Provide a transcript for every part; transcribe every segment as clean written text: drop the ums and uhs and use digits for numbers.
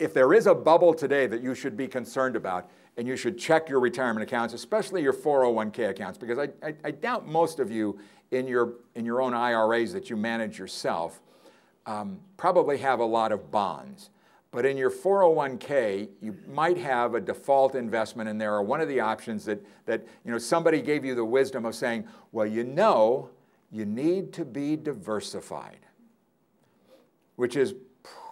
if there is a bubble today that you should be concerned about, and you should check your retirement accounts, especially your 401k accounts, because I doubt most of you in your own IRAs that you manage yourself probably have a lot of bonds. But in your 401k, you might have a default investment in there, or one of the options that somebody gave you the wisdom of saying, well, you need to be diversified, which is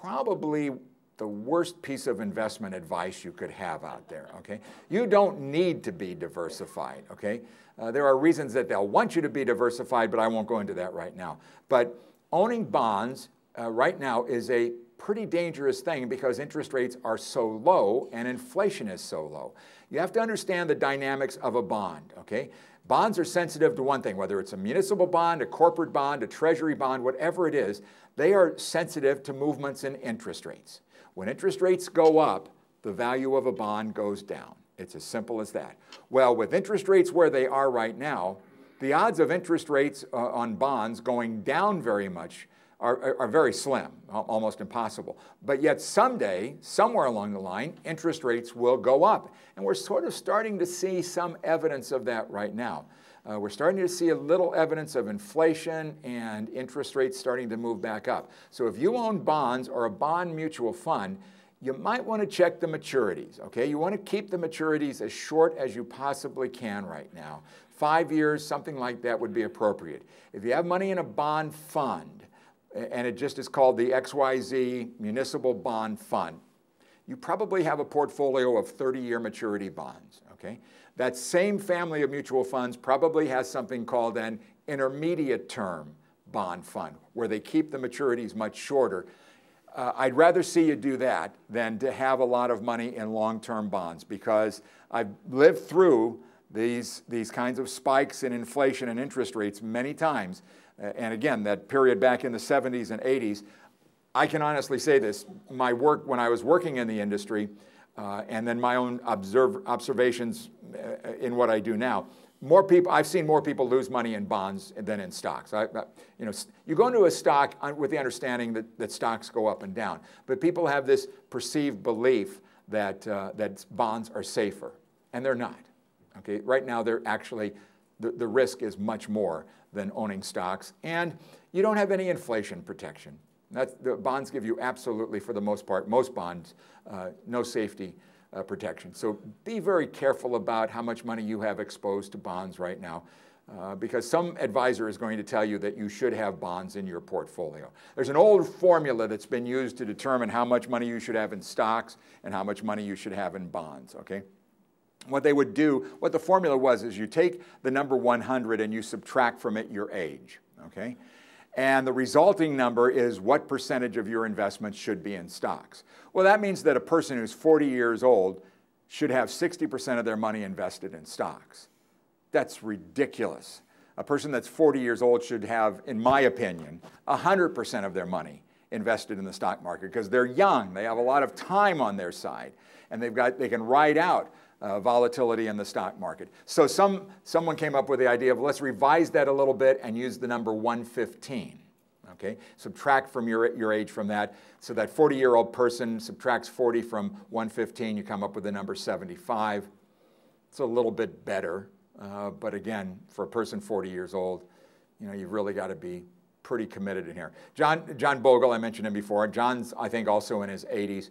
probably the worst piece of investment advice you could have out there, okay? You don't need to be diversified, okay? There are reasons that they'll want you to be diversified, but I won't go into that right now. But owning bonds right now is a pretty dangerous thing because interest rates are so low and inflation is so low. You have to understand the dynamics of a bond, okay? Bonds are sensitive to one thing, whether it's a municipal bond, a corporate bond, a treasury bond, whatever it is, they are sensitive to movements in interest rates. When interest rates go up, the value of a bond goes down. It's as simple as that. Well, with interest rates where they are right now, the odds of interest rates on bonds going down very much are very slim, almost impossible. But yet someday, somewhere along the line, interest rates will go up. And we're sort of starting to see some evidence of that right now. We're starting to see a little evidence of inflation and interest rates starting to move back up. So if you own bonds or a bond mutual fund, you might want to check the maturities, okay? You want to keep the maturities as short as you possibly can right now. 5 years, something like that would be appropriate. If you have money in a bond fund, and it just is called the XYZ Municipal Bond Fund, you probably have a portfolio of 30-year maturity bonds, okay? That same family of mutual funds probably has something called an intermediate term bond fund, where they keep the maturities much shorter. I'd rather see you do that than to have a lot of money in long-term bonds, because I've lived through these kinds of spikes in inflation and interest rates many times. And again, that period back in the 70s and 80s, I can honestly say this, my work when I was working in the industry, and then my own observations in what I do now, I've seen more people lose money in bonds than in stocks. You go into a stock with the understanding that stocks go up and down, but people have this perceived belief that bonds are safer, and they're not. Okay, right now they're actually the risk is much more than owning stocks, and you don't have any inflation protection. The bonds give you absolutely, for the most part, most bonds, no safety protection. So be very careful about how much money you have exposed to bonds right now, because some advisor is going to tell you that you should have bonds in your portfolio. There's an old formula that's been used to determine how much money you should have in stocks and how much money you should have in bonds, okay? What they would do, what the formula was, is you take the number 100 and you subtract from it your age, okay? And the resulting number is what percentage of your investments should be in stocks. Well, that means that a person who's 40 years old should have 60% of their money invested in stocks. That's ridiculous. A person that's 40 years old should have, in my opinion, 100% of their money invested in the stock market, because they're young, they have a lot of time on their side, and they can ride out volatility in the stock market. So someone came up with the idea of, let's revise that a little bit and use the number 115. Okay? Subtract from your age from that. So that 40-year-old person subtracts 40 from 115, you come up with the number 75. It's a little bit better, but again, for a person 40 years old, you've really got to be pretty committed in here. John Bogle, I mentioned him before. John's, I think, also in his 80s.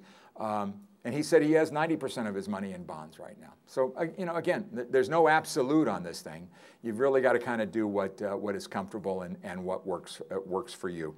And he said he has 90% of his money in bonds right now. So, again, there's no absolute on this thing. You've really got to kind of do what is comfortable and what works for you.